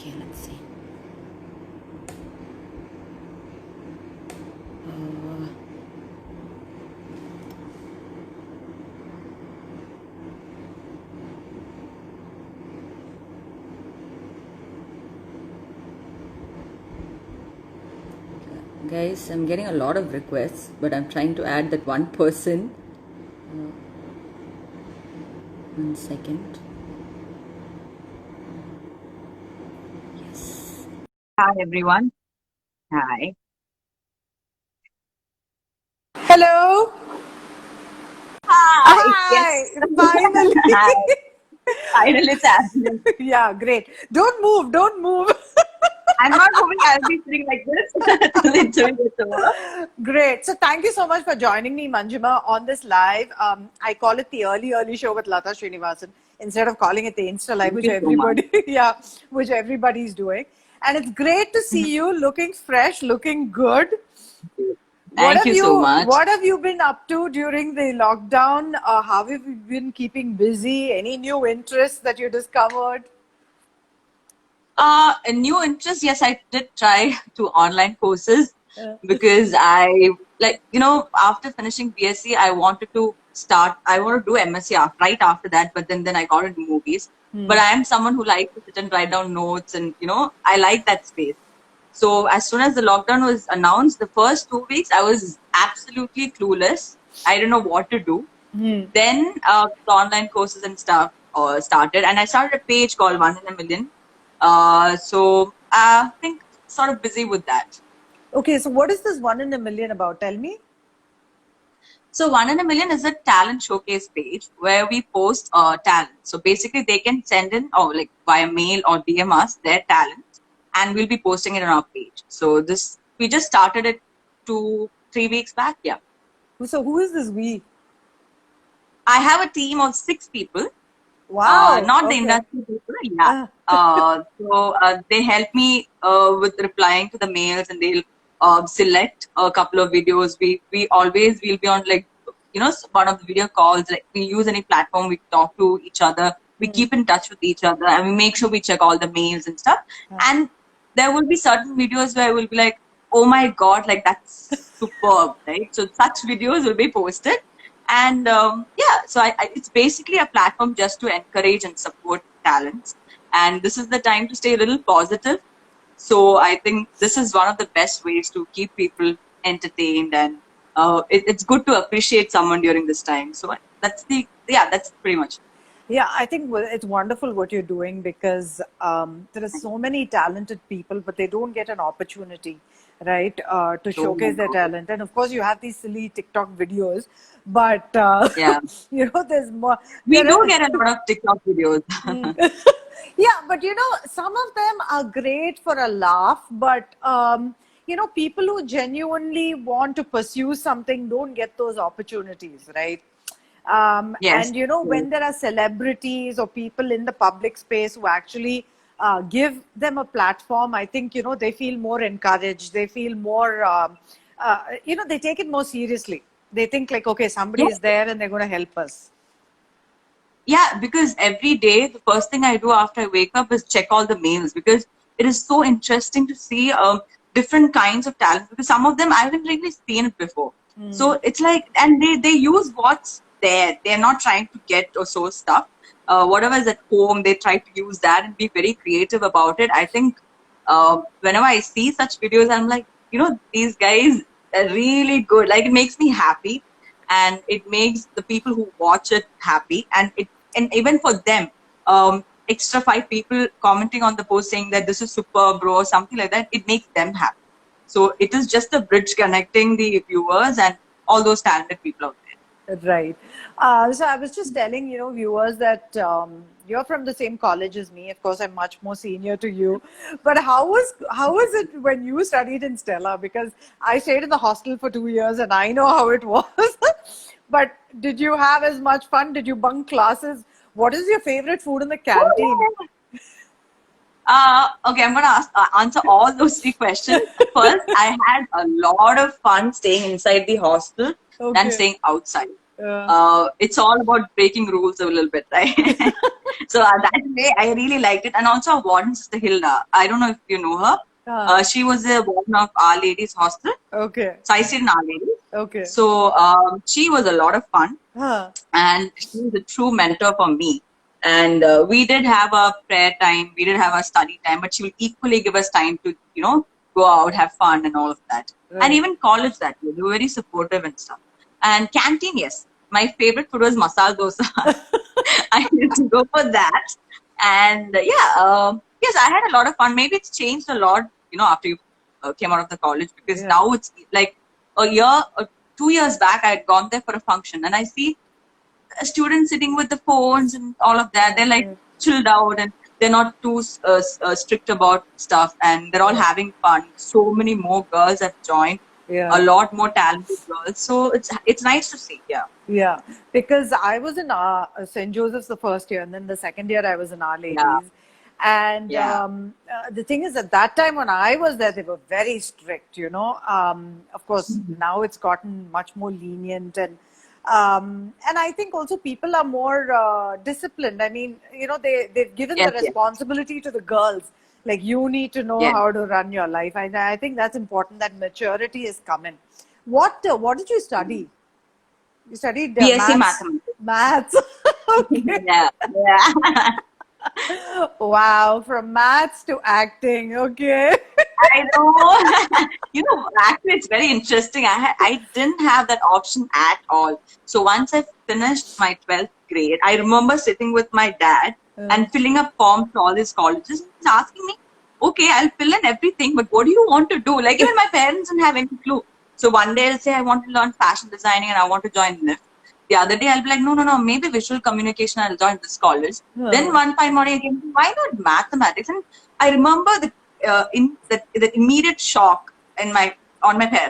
Okay, let's see. Guys, I'm getting a lot of requests, but I'm trying to add that one person. 1 second. Yes. Hi everyone. Hi. Hello. Hi. Hi. Yes. Finally. Hi. Finally it's happening. Yeah, great. Don't move. Don't move. I'm not moving. I'll be sitting like this till the interview gets over. Great. So thank you so much for joining me, Manjima, on this live. I call it the early show with Lata Srinivasan instead of calling it the Insta live, Thank which you so much. which everybody's doing. And it's great to see you looking fresh, looking good. Thank you so much. What have you been up to during the lockdown? How have you been keeping busy? Any new interests that you discovered? A new interest, yes, I did try to online courses Uh, because after finishing BSc, I wanted to do MSc right after that, but then I got into movies. But I am someone who likes to sit and write down notes and, I like that space. So as soon as the lockdown was announced, the first 2 weeks, I was absolutely clueless. I didn't know what to do. Then the online courses and stuff started, and I started a page called One in a Million. So I think sort of busy with that. Okay, so what is this 1 in a million about? Tell me. So One in a Million is a talent showcase page where we post talent. So basically they can send in or like via mail or DM us their talent and we'll be posting it on our page. So we just started it 2-3 weeks back. Yeah. So who is this we? I have a team of 6 people. Wow. Not okay. the industry people, yeah. They help me with replying to the mails, and they'll select a couple of videos. We'll be on one of the video calls. Like we use any platform, we talk to each other. We keep in touch with each other, and we make sure we check all the mails and stuff. And there will be certain videos where we'll be like, "Oh my god, like that's superb!" Right? So such videos will be posted. And so it's basically a platform just to encourage and support talents. And this is the time to stay a little positive. So I think this is one of the best ways to keep people entertained, and it's good to appreciate someone during this time. So that's pretty much it. Yeah, I think it's wonderful what you're doing because there are so many talented people, but they don't get an opportunity, right, to showcase their talent. And of course, you have these silly TikTok videos, but Yeah. there's more. We do get a lot of TikTok videos. Yeah, but some of them are great for a laugh, but people who genuinely want to pursue something don't get those opportunities, right? Yes. And when there are celebrities or people in the public space who actually give them a platform, I think they feel more encouraged. They feel more, they take it more seriously. They think like, okay, somebody is there and they're going to help us. Yeah, because every day the first thing I do after I wake up is check all the mails, because it is so interesting to see different kinds of talents, because some of them I haven't really seen it before. So it's like, and they use what's there. They're not trying to get or source stuff. Whatever is at home, they try to use that and be very creative about it. I think whenever I see such videos, I'm like, these guys are really good. Like, it makes me happy. And it makes the people who watch it happy, and even for them, extra 5 people commenting on the post saying that this is super, bro, or something like that, it makes them happy. So it is just a bridge connecting the viewers and all those talented people out there. Right. So I was just telling viewers that you're from the same college as me. Of course, I'm much more senior to you. But how was it when you studied in Stella? Because I stayed in the hostel for 2 years, and I know how it was. But did you have as much fun? Did you bunk classes? What is your favorite food in the canteen? Okay, I'm going to answer all those 3 questions. First, I had a lot of fun staying inside the hostel than staying outside. It's all about breaking rules a little bit, right? So that way, I really liked it. And also, our warden sister Hilda. I don't know if you know her. She was a warden of Our Ladies Hostel. Okay. So I stayed in Our Ladies. Okay. So she was a lot of fun, and she was a true mentor for me. And we did have a prayer time, we did have a study time, but she will equally give us time to, go out, have fun, and all of that. Right. And even college that way, they were very supportive and stuff. And canteen, yes, my favorite food was masala dosa. I used to go for that. And yes, I had a lot of fun. Maybe it's changed a lot, after you came out of the college, because now it's like a year or 2 years back, I had gone there for a function, and I see students sitting with the phones and all of that. They're like chilled out, and they're not too strict about stuff, and they're all having fun. So many more girls have joined. A lot more talented girls. So it's nice to see. Yeah, because I was in St. Joseph's the first year, and then the second year I was in Our Ladies. And the thing is, at that time when I was there, they were very strict, Of course, now it's gotten much more lenient, and I think also people are more disciplined. I mean, they've given the responsibility to the girls. Like, you need to know how to run your life. And I think that's important, that maturity is coming. What did you study? You studied BSc Maths. Okay. Yeah. Wow, from maths to acting. Okay. I know. Actually, it's very interesting. I didn't have that option at all. So once I finished my 12th grade, I remember sitting with my dad and filling up forms to all these colleges. He's asking me, okay, I'll fill in everything, but what do you want to do? Like, even my parents didn't have any clue. So one day I'll say, I want to learn fashion designing and I want to join NIF. The other day I'll be like, no, maybe visual communication, I'll join this college. Then one fine morning again, why not mathematics? And I remember the immediate shock on my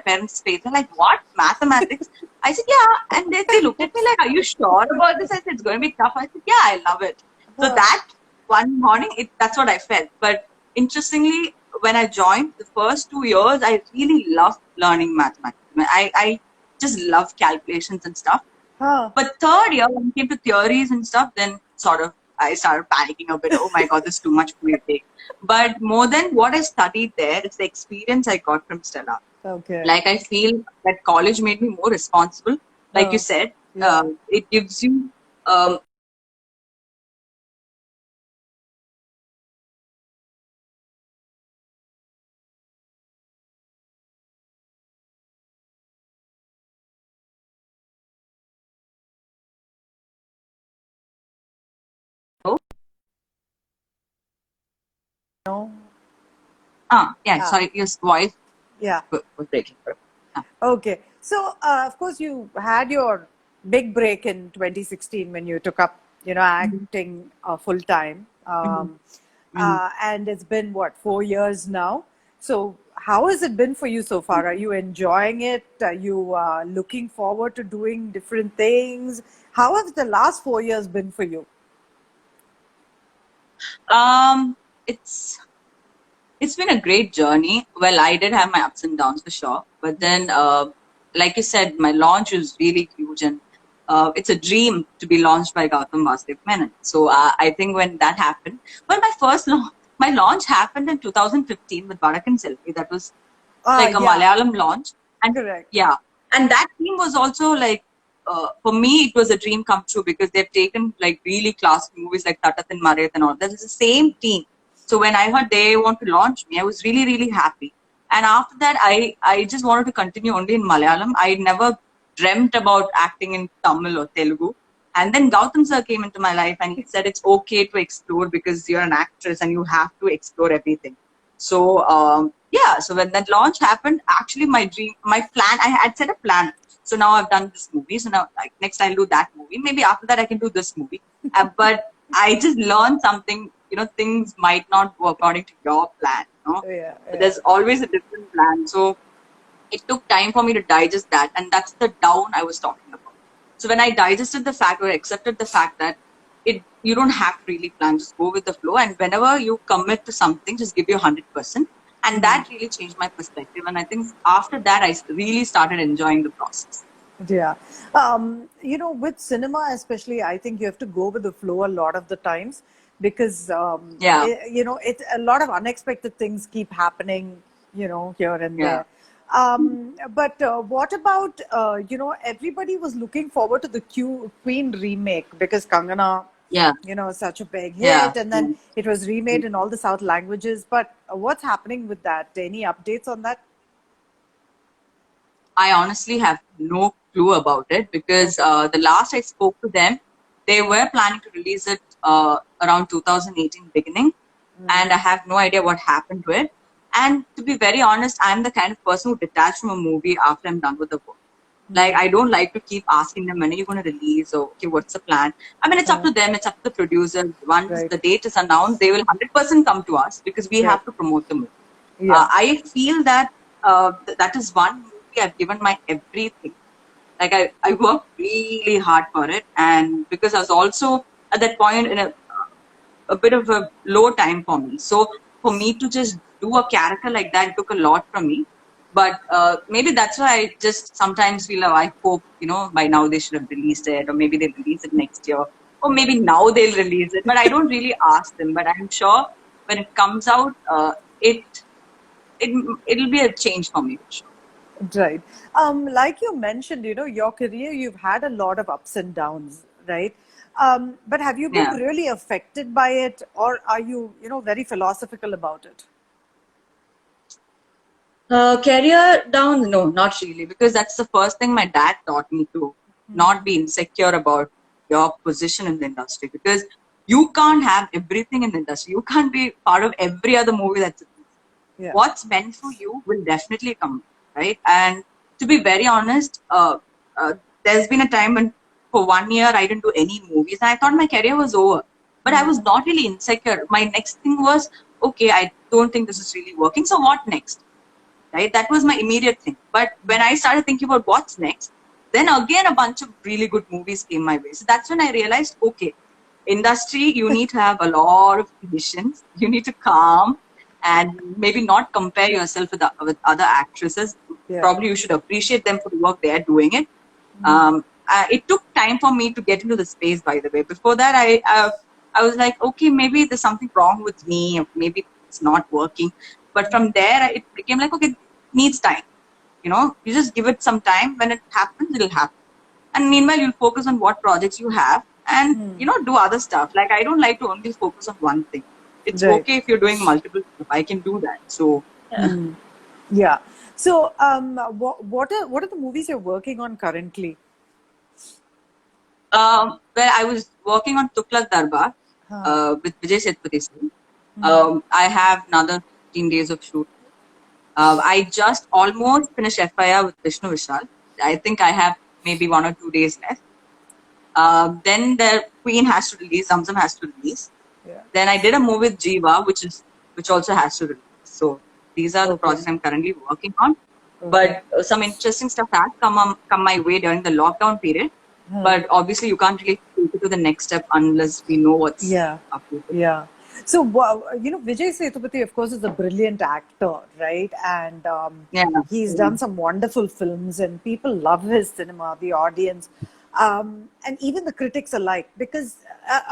parents' face. They're like, what? Mathematics? I said, yeah. And they looked at me like, are you sure about this? I said, it's going to be tough. I said, yeah, I love it. So that one morning, that's what I felt. But interestingly, when I joined the first 2 years, I really loved learning mathematics. I just love calculations and stuff. But third year, when it came to theories and stuff, then sort of I started panicking a bit. Oh my God, this is too much for me to take. But more than what I studied there, it's the experience I got from Stella. Okay. Like, I feel that college made me more responsible. Like you said, it gives you... No. Sorry, your voice was breaking. Okay. So, of course, you had your big break in 2016 when you took up, acting full time. And it's been, 4 years now? So, how has it been for you so far? Are you enjoying it? Are you looking forward to doing different things? How have the last 4 years been for you? It's been a great journey. Well, I did have my ups and downs for sure, but then, like you said, my launch was really huge, and it's a dream to be launched by Gautam Vasudev Menon. So I think when that happened, well, my launch happened in 2015 with Barak and Selfie. That was like a Malayalam launch, and correct. Yeah, and that team was also like. For me, it was a dream come true because they've taken like really classic movies like Tatat and Marit and all. That is the same team. So when I heard they want to launch me, I was really, really happy. And after that, I just wanted to continue only in Malayalam. I never dreamt about acting in Tamil or Telugu. And then Gautam sir came into my life and he said it's okay to explore because you're an actress and you have to explore everything. So so when that launch happened, actually my plan, I had set a plan. So now I've done this movie. So now next I'll do that movie. Maybe after that I can do this movie. But I just learned something, things might not go according to your plan. There's always a different plan. So it took time for me to digest that. And that's the down I was talking about. So when I digested the fact or accepted the fact that you don't have to really plan, just go with the flow. And whenever you commit to something, just give you 100%. And that really changed my perspective. And I think after that, I really started enjoying the process. Yeah. With cinema, especially, I think you have to go with the flow a lot of the times because, Yeah, it's a lot of unexpected things keep happening, here and yeah, there. But what about, everybody was looking forward to the Queen remake because Kangana, yeah, is such a big yeah. hit, and then it was remade in all the South languages. But what's happening with that? Any updates on that? I honestly have no clue about it because Okay. the last I spoke to them, they were planning to release it around 2018 beginning, and I have no idea what happened to it. And to be very honest, I'm the kind of person who detach from a movie after I'm done with the work. Like I don't like to keep asking them when are you going to release or okay, what's the plan. I mean, it's up to them. It's up to the producers. Once Right. the date is announced, they will 100% come to us because we Right. have to promote the movie. Yeah. I feel that that is one movie I've given my everything. Like I worked really hard for it, and because I was also at that point in a bit of a low time for me. So for me to just do a character like that took a lot from me. But maybe that's why I just sometimes feel I hope by now they should have released it, or maybe they'll release it next year, or maybe now they'll release it. But I don't really ask them. But I'm sure when it comes out, it it it'll be a change for me for sure. Right. Like you mentioned, your career, you've had a lot of ups and downs, right? But have you been Yeah. really affected by it, or are you, very philosophical about it? Career down, no, not really, because that's the first thing my dad taught me to not be insecure about your position in the industry because you can't have everything in the industry. You can't be part of every other movie that's released. Yeah. What's meant for you will definitely come, right? And to be very honest, there's been a time when for 1 year I didn't do any movies and I thought my career was over. But I was not really insecure. My next thing was, okay, I don't think this is really working. So what next? Right? That was my immediate thing. But when I started thinking about what's next, then again a bunch of really good movies came my way. So that's when I realized, okay, industry, you need to have a lot of patience. You need to calm and maybe not compare yourself with other actresses. Yeah. Probably you should appreciate them for the work they are doing it. It took time for me to get into the space, by the way. Before that, I was like, okay, maybe there's something wrong with me, or maybe it's not working. But from there, it became like, okay, it needs time. You just give it some time. When it happens, it'll happen. And meanwhile, you'll focus on what projects you have and, do other stuff. Like, I don't like to only focus on one thing. It's Right. okay if you're doing multiple stuff. I can do that. So, Yeah. So, what are the movies you're working on currently? well, I was working on Tuklak Darbar with Vijay Sethupathi. I have another 15 days of shoot. I just almost finished FIR with Vishnu Vishal. I think I have maybe 1 or 2 days left. Then the Queen has to release, Zamzam has to release. Yeah. Then I did a movie with Jiva, which also has to release. So these are the projects I'm currently working on. But some interesting stuff has come my way during the lockdown period. But obviously, you can't really take it to the next step unless we know what's up with it. Yeah. So, Vijay Sethupathi, of course, is a brilliant actor, right? And he's done some wonderful films, and people love his cinema, the audience, and even the critics alike, because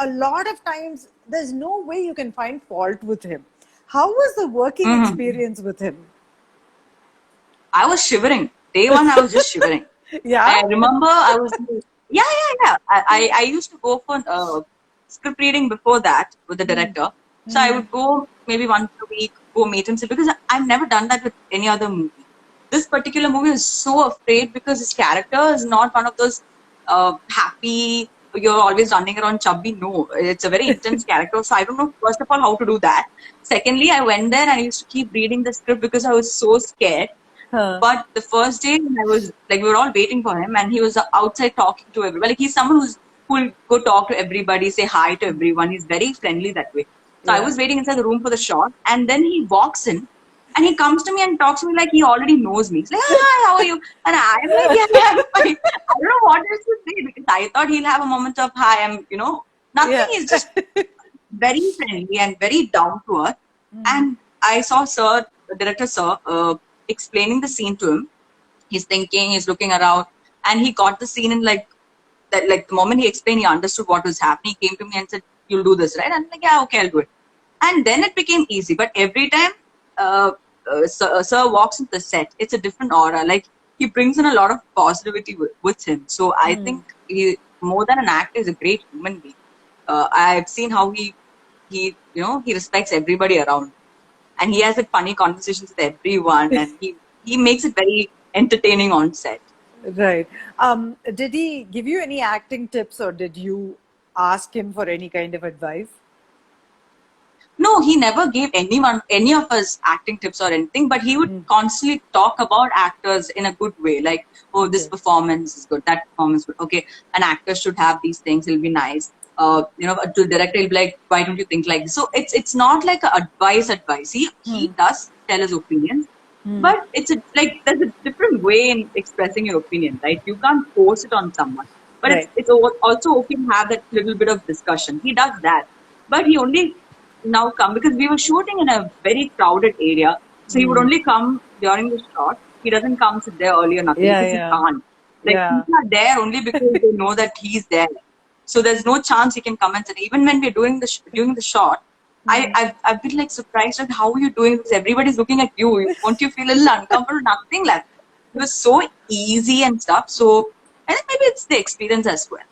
a lot of times there's no way you can find fault with him. How was the working experience with him? I was shivering. Day one, I was just shivering. Yeah. I remember I was, yeah. I used to go for script reading before that with the director. So I would go maybe once a week, go meet him, because I've never done that with any other movie. This particular movie is so afraid because his character is not one of those happy, you're always running around chubby. No, it's a very intense character. So I don't know, first of all, how to do that. Secondly, I went there and I used to keep reading the script because I was so scared. But the first day, I was like, we were all waiting for him, and he was outside talking to everybody. Like, he's someone who will go talk to everybody, say hi to everyone. He's very friendly that way. So I was waiting inside the room for the shot, and then he walks in, and he comes to me and talks to me like he already knows me. He's like, hi, how are you? And I'm like, yeah, I'm fine. I don't know what else to say because I thought he'll have a moment of hi, nothing. He's just very friendly and very down to earth. And I saw the director, explaining the scene to him. He's thinking, he's looking around, and he got the scene in like that. Like the moment he explained, he understood what was happening. He came to me and said, "You'll do this, right?" And I'm like, "Yeah, okay, I'll do it." And then it became easy. But every time Sir walks into the set, it's a different aura. Like he brings in a lot of positivity with him. So I think he, more than an actor, is a great human being. I've seen how he he respects everybody around, and he has like funny conversations with everyone, and he makes it very entertaining on set. Right. Did he give you any acting tips, or did you ask him for any kind of advice? No, he never gave any of us acting tips or anything, but he would constantly talk about actors in a good way. Like, oh, this performance is good, that performance is good. Okay, an actor should have these things, it'll be nice. To the director, he'll be like, why don't you think like this? So it's not like a advice. He does tell his opinions, but like there's a different way in expressing your opinion, right? You can't force it on someone. But it's also okay to have that little bit of discussion. He does that. But he only now come because we were shooting in a very crowded area. So he would only come during the shot. He doesn't come sit there early or nothing because he can't. Like people are there only because they know that he's there. So there's no chance he can come and sit. Even when we're doing during the shot, I've been like surprised at how you're doing this. Everybody's looking at you. Won't you feel a little uncomfortable? Nothing like that. It was so easy and stuff. So I think maybe it's the experience as well.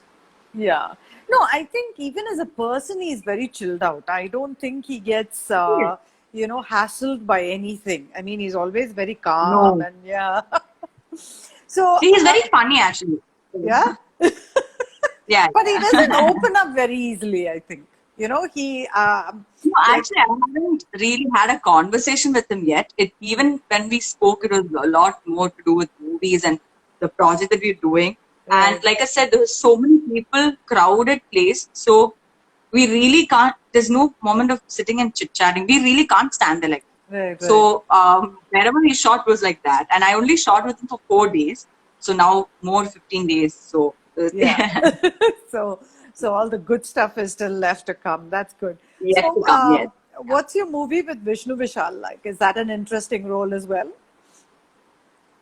Yeah. No, I think even as a person, he's very chilled out. I don't think he gets, hassled by anything. I mean, he's always very calm and So he's very funny, actually. Yeah. Yeah. But he doesn't open up very easily, I think. He. No, actually, I haven't really had a conversation with him yet. Even when we spoke, it was a lot more to do with movies and the project that we're doing. And like I said, there were so many people, crowded place. So we really can't, there's no moment of sitting and chit-chatting. We really can't stand there like that. Right. So wherever we shot was like that. And I only shot with him for 4 days. So now more 15 days. So So all the good stuff is still left to come. That's good. Yes, So what's your movie with Vishnu Vishal like? Is that an interesting role as well?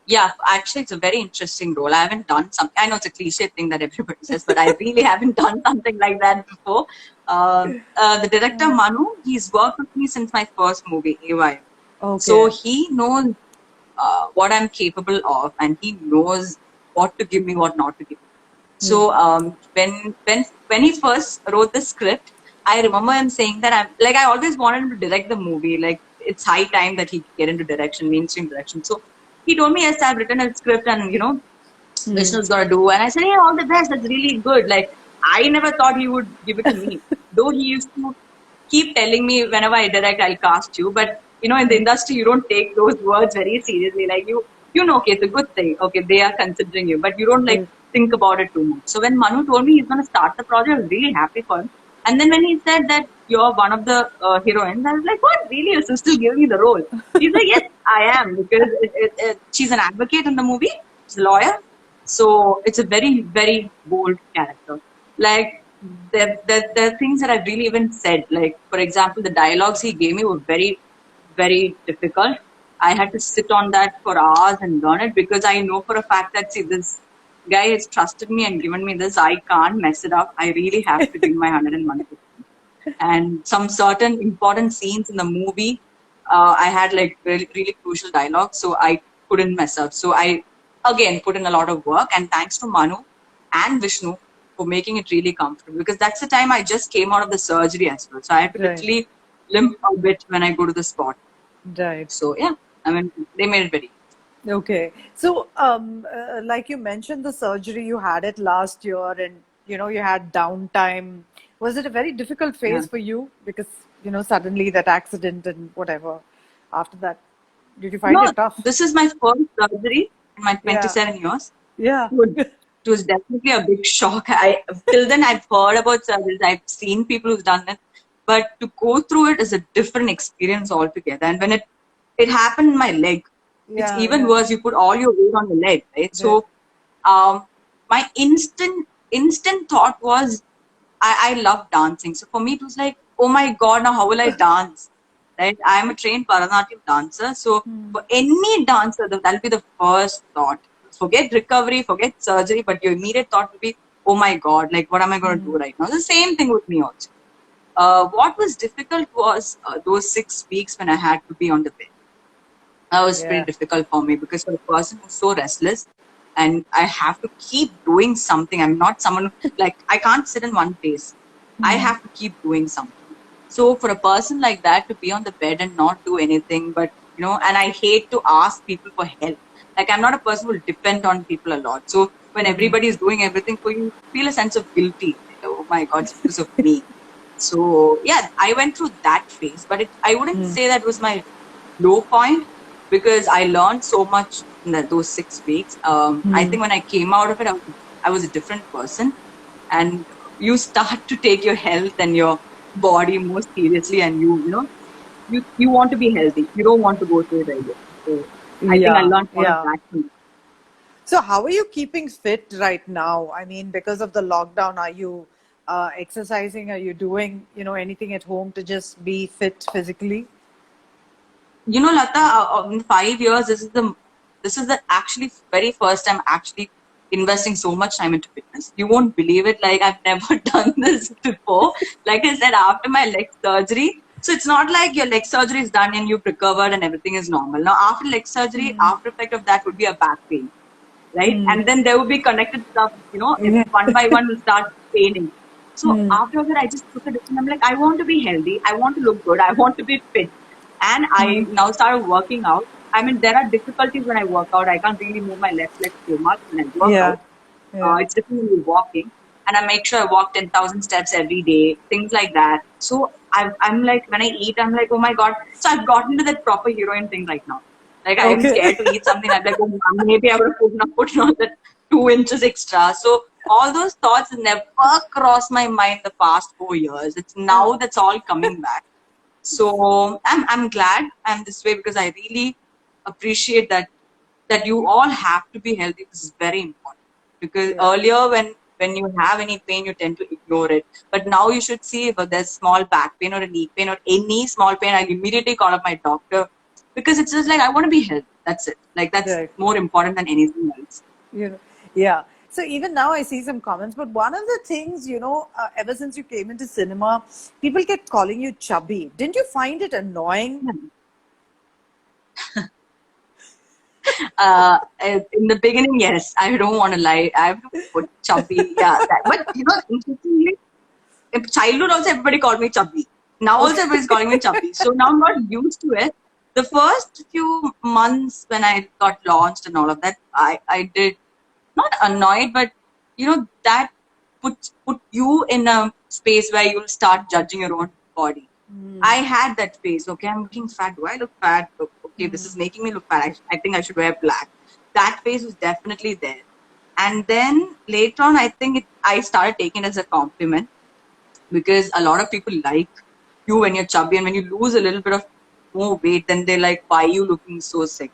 Yeah, actually, it's a very interesting role. I haven't done something. I know it's a cliche thing that everybody says, but I really haven't done something like that before. The director, Manu, he's worked with me since my first movie, AY. Okay. So he knows what I'm capable of, and he knows what to give me, what not to give me. So when he first wrote the script, I remember him saying that I always wanted him to direct the movie. Like, it's high time that he get into direction, mainstream direction. So he told me, yes, I've written a script and, Vishnu's got to do. And I said, hey, all the best. That's really good. Like, I never thought he would give it to me. Though he used to keep telling me, whenever I direct, I'll cast you. But, in the industry, you don't take those words very seriously. Like, okay, it's a good thing. Okay, they are considering you. But you don't, think about it too much. So when Manu told me he's going to start the project, I was really happy for him. And then when he said that you're one of the heroines, I was like, what? Really? You're still giving me the role? He's like, yes, I am. Because she's an advocate in the movie. She's a lawyer. So it's a very, very bold character. Like, there are things that I've really even said. Like, for example, the dialogues he gave me were very, very difficult. I had to sit on that for hours and learn it because I know for a fact that, this guy has trusted me and given me this. I can't mess it up. I really have to give my 101%. And some certain important scenes in the movie, I had really, really crucial dialogue, so I couldn't mess up. So I, again, put in a lot of work, and thanks to Manu and Vishnu for making it really comfortable, because that's the time I just came out of the surgery as well. So I had to literally limp a bit when I go to the spot. Right. So yeah, they made it very. Okay. So, like you mentioned, the surgery, you had it last year and, you had downtime. Was it a very difficult phase for you? Because, suddenly that accident and whatever, after that, did you find it tough? This is my first surgery in my 27 years. Yeah. It was definitely a big shock. Till then, I've heard about surgeries. I've seen people who've done it. But to go through it is a different experience altogether. And when it happened in my leg, it's even worse. You put all your weight on your leg, right? So, my instant thought was, I love dancing. So for me, it was like, oh my God, now how will I dance? Right? I am a trained Bharatanatyam dancer. So for any dancer, that'll be the first thought. forget recovery, forget surgery, but your immediate thought will be, oh my God, like what am I going to do right now? The same thing with me also. What was difficult was those 6 weeks when I had to be on the bed. That was pretty difficult for me because for a person who's so restless and I have to keep doing something. I'm not someone like I can't sit in one place. I have to keep doing something. So for a person like that to be on the bed and not do anything, but and I hate to ask people for help. Like I'm not a person who will depend on people a lot. So when everybody is doing everything for you, feel a sense of guilty. Like, oh my God, it's because of me. So yeah, I went through that phase, but I wouldn't say that was my low point because I learned so much in those 6 weeks. I think when I came out of it, I was a different person, and you start to take your health and your body more seriously, and you want to be healthy. You don't want to go through it again. So I think I learned more of that too. So how are you keeping fit right now? I mean, because of the lockdown, are you exercising? Are you doing, anything at home to just be fit physically? Lata, in 5 years, this is the actually very first time actually investing so much time into fitness. You won't believe it. Like I've never done this before. Like I said, after my leg surgery. So it's not like your leg surgery is done and you've recovered and everything is normal. Now after leg surgery, after effect of that would be a back pain. Right? And then there will be connected stuff, one by one will start paining. So after that, I just took a decision. I'm like, I want to be healthy. I want to look good. I want to be fit. And I now started working out. I mean, there are difficulties when I work out. I can't really move my left leg so much when I work out. It's different when you're walking. And I make sure I walk 10,000 steps every day, things like that. So I'm like, when I eat, I'm like, oh my God. So I've gotten to that proper heroine thing right now. Like I'm scared to eat something. I'm like, oh, maybe I would have put on that 2 inches extra. So all those thoughts never crossed my mind the past 4 years. It's now that's all coming back. So I'm glad I'm this way because I really appreciate that you all have to be healthy. This is very important because earlier when you have any pain, you tend to ignore it. But now you should see if there's small back pain or a knee pain or any small pain, I immediately call up my doctor. Because it's just like, I want to be healthy. That's it. Like, that's more important than anything else. So even now I see some comments, but one of the things, ever since you came into cinema, people kept calling you Chubby. Didn't you find it annoying? In the beginning, yes. I don't want to lie. I have to put Chubby. But, interestingly, in childhood also everybody called me Chubby. Now also everybody's calling me Chubby. So now I'm not used to it. The first few months when I got launched and all of that, I did not annoyed, but that put you in a space where you'll start judging your own body. I had that phase. Okay, I'm looking fat. Do I look fat? Okay, this is making me look fat. I think I should wear black. That phase was definitely there. And then later on, I think I started taking it as a compliment because a lot of people like you when you're chubby, and when you lose a little bit of more weight, then they're like, why are you looking so sick?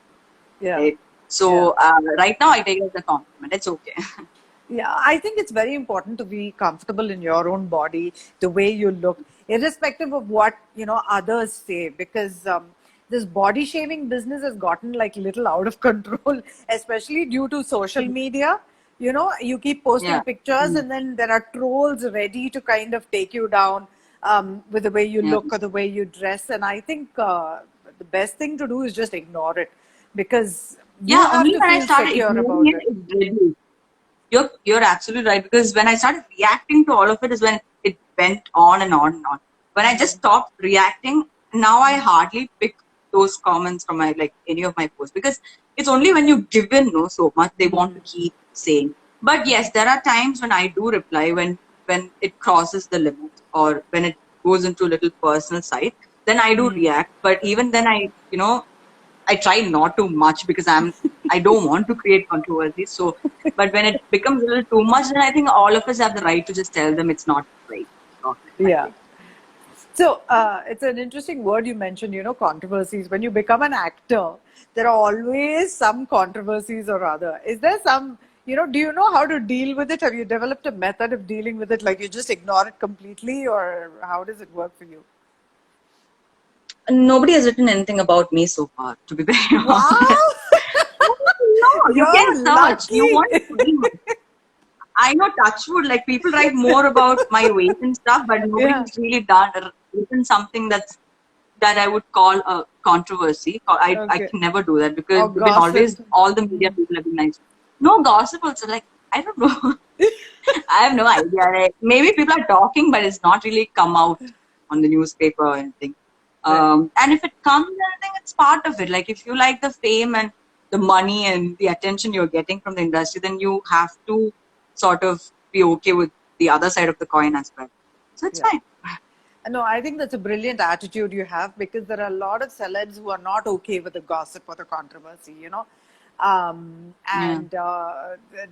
Right? So right now I take it as a compliment. It's okay. I think it's very important to be comfortable in your own body, the way you look, irrespective of what others say, because this body shaming business has gotten like little out of control, especially due to social media. You keep posting pictures and then there are trolls ready to kind of take you down with the way you look or the way you dress. And I think the best thing to do is just ignore it, because you have to feel secure about it. You're absolutely right, because when I started reacting to all of it is when it went on and on and on. When I just stopped reacting, now I hardly pick those comments from any of my posts, because it's only when you give in so much they want to keep saying. But yes, there are times when I do reply when it crosses the limit or when it goes into a little personal side, then I do react. But even then I try not too much because I don't want to create controversy. So, but when it becomes a little too much, then I think all of us have the right to just tell them it's not right. So it's an interesting word you mentioned, controversies. When you become an actor, there are always some controversies or other. Is there some, do you know how to deal with it? Have you developed a method of dealing with it? Like you just ignore it completely, or how does it work for you? Nobody has written anything about me so far, to be very honest. Wow! No, you can You're search. You lucky. want to see. I know Touchwood, like people write more about my weight and stuff, but nobody's really done written something that I would call a controversy. I Okay. can never do that because Or we've been always, gossip. all the media people have been nice. No gossip also, like, I don't know. I have no idea. Like, maybe people are talking, but it's not really come out on the newspaper or anything. And if it comes, then I think it's part of it. Like, if you like the fame and the money and the attention you're getting from the industry, then you have to sort of be okay with the other side of the coin as well. So it's fine. No, I think that's a brilliant attitude you have, because there are a lot of celebs who are not okay with the gossip or the controversy, you know. And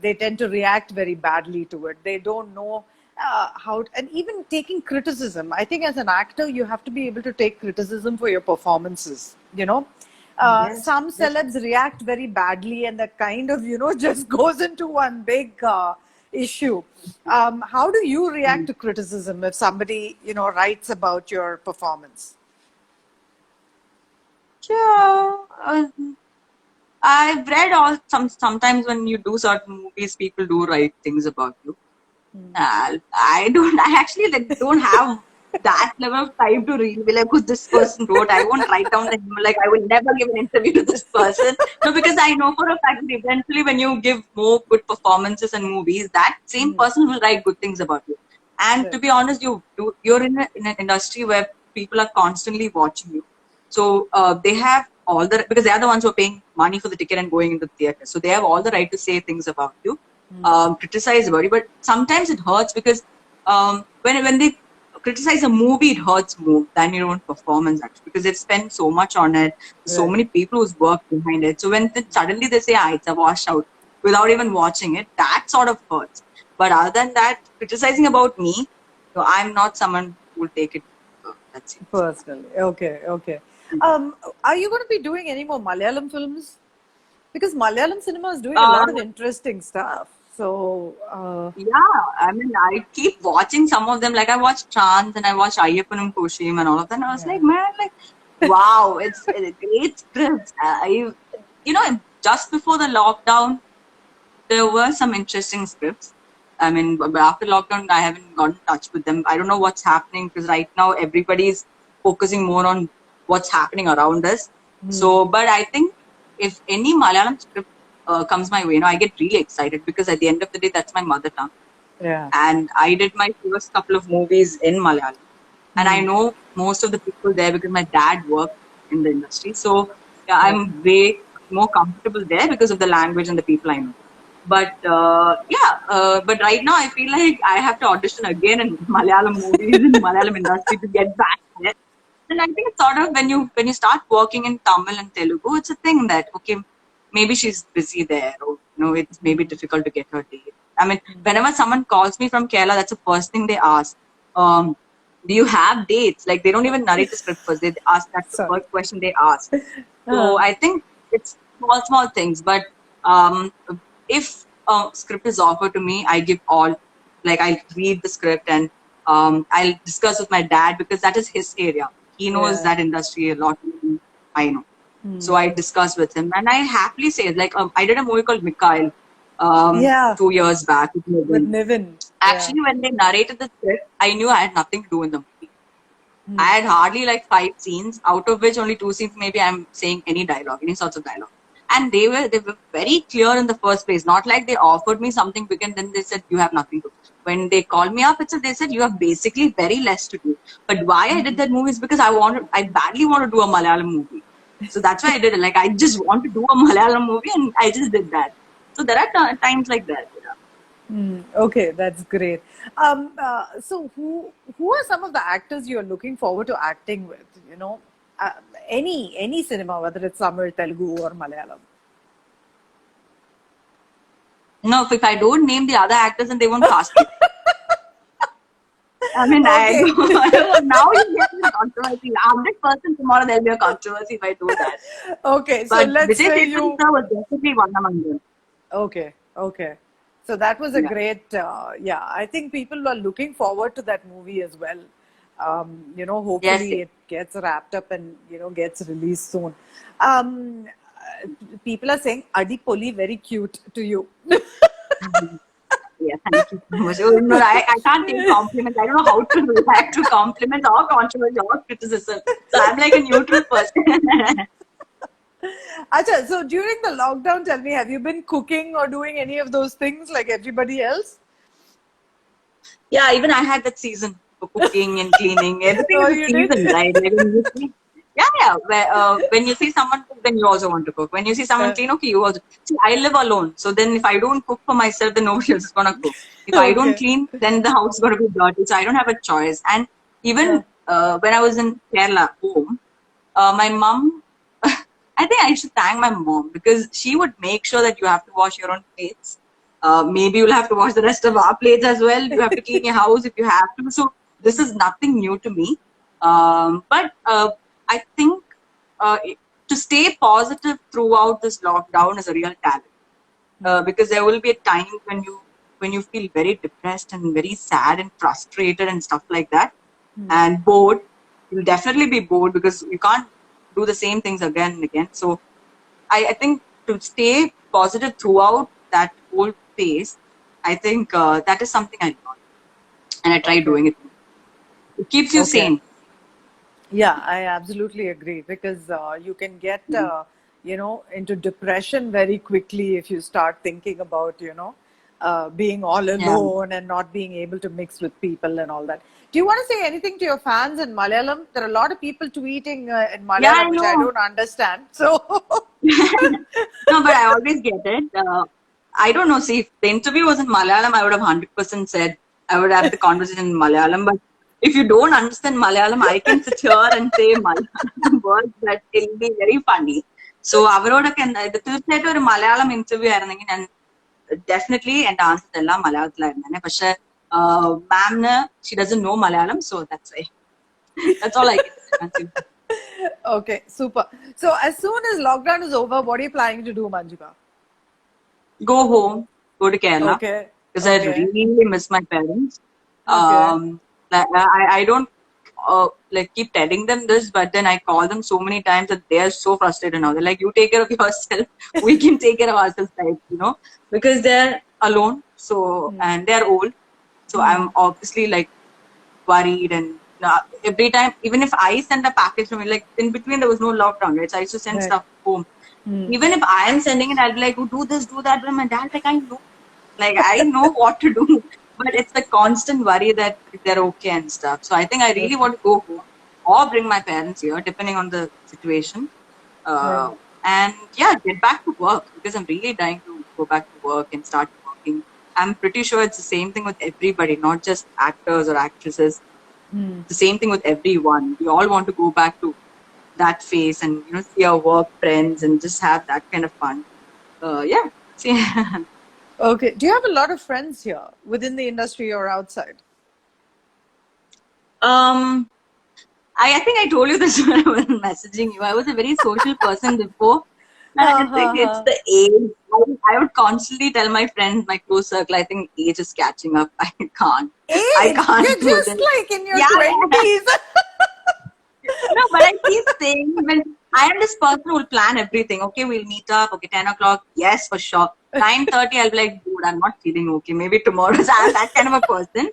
they tend to react very badly to it. They don't know how, and even taking criticism. I think as an actor, you have to be able to take criticism for your performances, you know. Some celebs react very badly, and that kind of, you know, just goes into one big issue. How do you react to criticism if somebody, you know, writes about your performance? Yeah. I've read sometimes when you do certain movies, people do write things about you. I actually like don't have that level of time to really be like, who this person wrote. I won't write down the name, like I will never give an interview to this person. No, because I know for a fact that eventually when you give more good performances and movies, that same person will write good things about you. And to be honest, you're in an industry where people are constantly watching you. So they have all because they are the ones who are paying money for the ticket and going into the theater. So they have all the right to say things about you, criticize about you. But sometimes it hurts because when they criticize a movie, it hurts more than your own performance actually, because they've spent so much on it. So many people who's worked behind it. So when suddenly they say, it's a washout without even watching it, that sort of hurts. But other than that, criticizing about me, so I'm not someone who will take it. That's it. Personally. Okay, okay. Are you going to be doing any more Malayalam films? Because Malayalam cinema is doing a lot of interesting stuff. So, yeah, I mean, I keep watching some of them. Like I watched Trans and I watched Ayyappanum Koshim and all of that. And I was like, man, like, wow, it's great scripts. You know, just before the lockdown, there were some interesting scripts. I mean, but after lockdown, I haven't got in touch with them. I don't know what's happening because right now everybody's focusing more on what's happening around us. So, but I think if any Malayalam script comes my way, you know, I get really excited because at the end of the day, that's my mother tongue. yeah. And I did my first couple of movies in Malayalam. And I know most of the people there because my dad worked in the industry. So yeah, I'm way more comfortable there because of the language and the people I know. But but right now I feel like I have to audition again in Malayalam movies in Malayalam industry to get back there. And I think it's sort of when you start working in Tamil and Telugu, it's a thing that okay, maybe she's busy there, or you know, it's maybe difficult to get her date. I mean, whenever someone calls me from Kerala, that's the first thing they ask. Do you have dates? Like they don't even narrate the script first. They ask, that's the first question they ask. So I think it's small things. But if a script is offered to me, I give all. Like I read the script and I'll discuss with my dad because that is his area. He knows that industry a lot more than I know. So I discuss with him and I happily say, like, I did a movie called Mikhail 2 years back with Niven. Actually, when they narrated the script, I knew I had nothing to do in the movie. I had hardly like 5 scenes, out of which only 2 scenes maybe I'm saying any dialogue, any sorts of dialogue. And they were very clear in the first place. Not like they offered me something big and then they said you have nothing to do. When they called me up, they said you have basically very less to do. But why I did that movie is because I badly want to do a Malayalam movie. So that's why I did it. Like I just want to do a Malayalam movie and I just did that. So there are times like that. Okay, that's great. So who are some of the actors you're looking forward to acting with? You know, any cinema, whether it's Tamil, Telugu, or Malayalam. No, if I don't name the other actors, then they won't cast me. I mean, I don't. Now you get the controversy. 100% tomorrow there'll be a controversy if I do that. Okay, so but let's Vijay say you. was definitely one among them. Okay, okay. So that was a great, I think people are looking forward to that movie as well. You know, hopefully it gets wrapped up and, you know, gets released soon. people are saying Adipoli very cute to you. Yeah, thank you so much. Oh, no, I can't take compliments. I don't know how to react to compliments or controversy or criticism. So I'm like a neutral person. Acha, so during the lockdown, tell me, have you been cooking or doing any of those things like everybody else? Yeah, even I had that season for cooking and cleaning. Everything Oh, is a you did? season, right? Like when you see someone cook, then you also want to cook. When you see someone clean, okay, you also. See, I live alone, so then if I don't cook for myself, then nobody else is gonna cook. If I don't Okay. clean, then the house is gonna be dirty. So I don't have a choice. And even when I was in Kerala home, my mom, I think I should thank my mom because she would make sure that you have to wash your own plates. Maybe you'll have to wash the rest of our plates as well. You have to clean your house if you have to. So this is nothing new to me. But I think to stay positive throughout this lockdown is a real talent. Because there will be a time when you feel very depressed and very sad and frustrated and stuff like that, and bored. You'll definitely be bored because you can't do the same things again and again. So I think to stay positive throughout that whole phase, I think that is something I learned, and I try doing it. It keeps you sane. Yeah, I absolutely agree because you can get, into depression very quickly if you start thinking about, being all alone and not being able to mix with people and all that. Do you want to say anything to your fans in Malayalam? There are a lot of people tweeting in Malayalam, Yeah, I which I know. don't understand. So, No, but I always get it. I don't know. See, if the interview was in Malayalam, I would have 100% said I would have the conversation in Malayalam. But if you don't understand Malayalam, I can sit here and say Malayalam words that will be very funny. So, അവരോടൊക്കെ തീർച്ചയായിട്ടും ഒരു Malayalam interview ആയിരുന്നെങ്കിൽ ഞാൻ definitely എന്റെ answer എല്ലാം മലയാളത്തിലായിരുന്നു പക്ഷെ മാമിന് she doesn't know Malayalam so that's all I can say. okay, super. So, as soon as lockdown is over, what are you planning to do, Manjima? Go home, go to Kerala Okay. because I really miss my parents. Okay. I don't like keep telling them this, but then I call them so many times that they are so frustrated now. They're like, "You take care of yourself. We can take care of ourselves, right?" Because they're alone, so and they're old, so I'm obviously like worried and. Every time, even if I send a package from me, like in between there was no lockdown, right? So I used to send stuff home. Even if I am sending it, I'll be like, oh, do this, do that. But my dad's like, I know what to do. But it's the constant worry that they're okay and stuff. So I think I really want to go home or bring my parents here, depending on the situation. And yeah, get back to work because I'm really dying to go back to work and start working. I'm pretty sure it's the same thing with everybody, not just actors or actresses. The same thing with everyone. We all want to go back to that phase and see our work friends and just have that kind of fun. Yeah. See. Okay. Do you have a lot of friends here within the industry or outside? I think I told you this when I was messaging you. I was a very social person before. And I think it's the age. I would constantly tell my friends, my close circle, I think age is catching up. I can't. Age? You're do just this. like in your 20s. No, but I keep saying, when I am this person who will plan everything. Okay, we'll meet up. Okay, 10 o'clock. Yes, for sure. 9:30, I'll be like, dude, I'm not feeling okay. Maybe tomorrow. So I'm that kind of a person.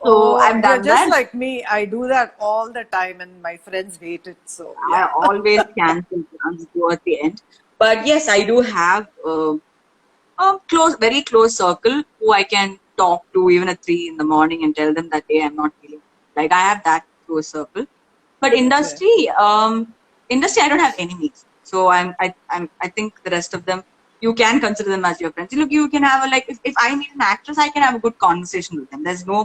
So I've You're done just that. like me. I do that all the time and my friends hate it. So, I yeah. always cancel plans towards the end. But yes, I do have a very close circle who I can talk to even at 3 in the morning and tell them that day I'm not feeling like I have that close circle. But industry, I don't have enemies. So I think the rest of them, you can consider them as your friends. Look, you can have if I meet an actress, I can have a good conversation with them. There's no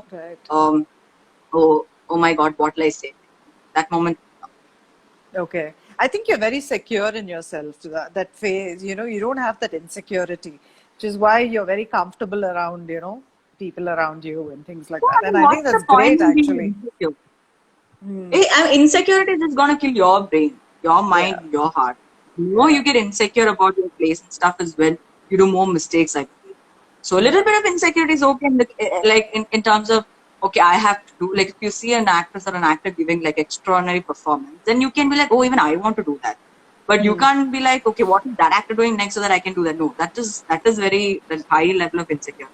oh my God, what will I say? That moment. Okay. I think you're very secure in yourself to that phase. You don't have that insecurity, which is why you're very comfortable around, people around you and things like that. And I think What's the that's point great, in being actually. insecure? Insecurity is just gonna kill your brain, your mind, Yeah. your heart. The more you get insecure about your place and stuff as well, you do more mistakes, I feel. So a little bit of insecurity is okay, in terms of okay, I have to do if you see an actress or an actor giving extraordinary performance, then you can be like, oh, even I want to do that. But you can't be like, okay, what is that actor doing next so that I can do that? No, that is very the high level of insecurity.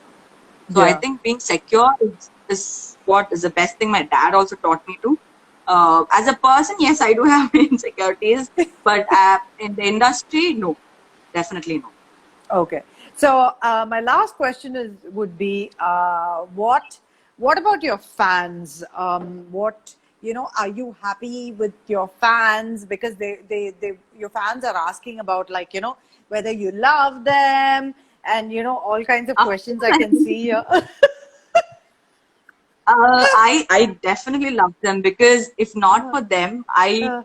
So I think being secure is what is the best thing my dad also taught me to. As a person, yes, I do have insecurities, but in the industry, no, definitely no. Okay. So my last question would be what about your fans? What are you happy with your fans? Because they your fans are asking about, like, whether you love them, and all kinds of questions I can see here. I definitely love them, because if not for them,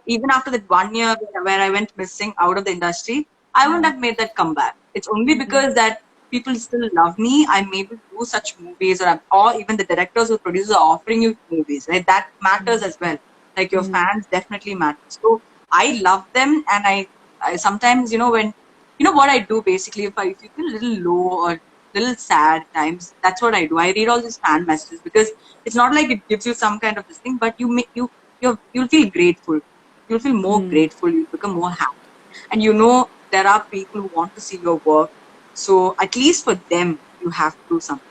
even after that 1 year where I went missing out of the industry, I wouldn't have made that comeback. It's only because that people still love me. I'm able to do such movies, or even the directors or producers are offering you movies, right? That matters as well. Like, your fans definitely matter. So I love them, and I sometimes, when what I do basically, if you feel a little low or little sad times, that's what I do. I read all these fan messages, because it's not like it gives you some kind of this thing, but you'll feel grateful. You'll feel more grateful. You'll become more happy, and there are people who want to see your work. So at least for them, you have to do something.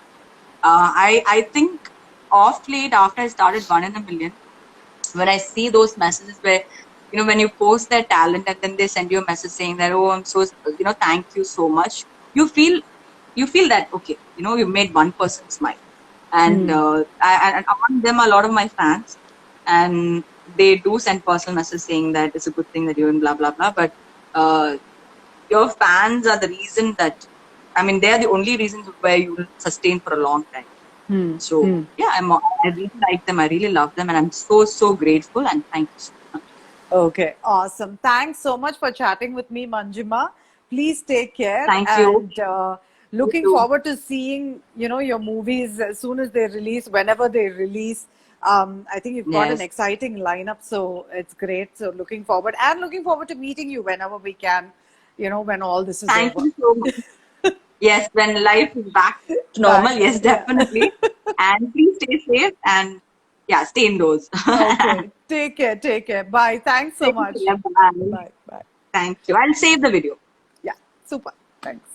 I think off late, after I started 1 in a Million, when I see those messages where, when you post their talent and then they send you a message saying that, oh, I'm so, thank you so much. You feel that, okay, you made one person smile. And and among them, a lot of my fans, and they do send personal messages saying that it's a good thing that you're in blah, blah, blah. But your fans are the reason that, they're the only reasons where you will sustain for a long time. So yeah, I really like them. I really love them, and I'm so grateful. And thank you so much. Okay, awesome. Thanks so much for chatting with me, Manjima. Please take care. Thank you. And looking forward to seeing your movies as soon as they release, whenever they release. I think you've got an exciting lineup, so it's great. So looking forward to meeting you whenever we can. When all this is over. Thank you so much. Yes, when life is back to normal, yes, definitely. And please stay safe, and yeah, stay indoors. Okay. Take care. Bye. Thanks so much. Bye. Bye. Thank you. I'll save the video. Yeah, super. Thanks.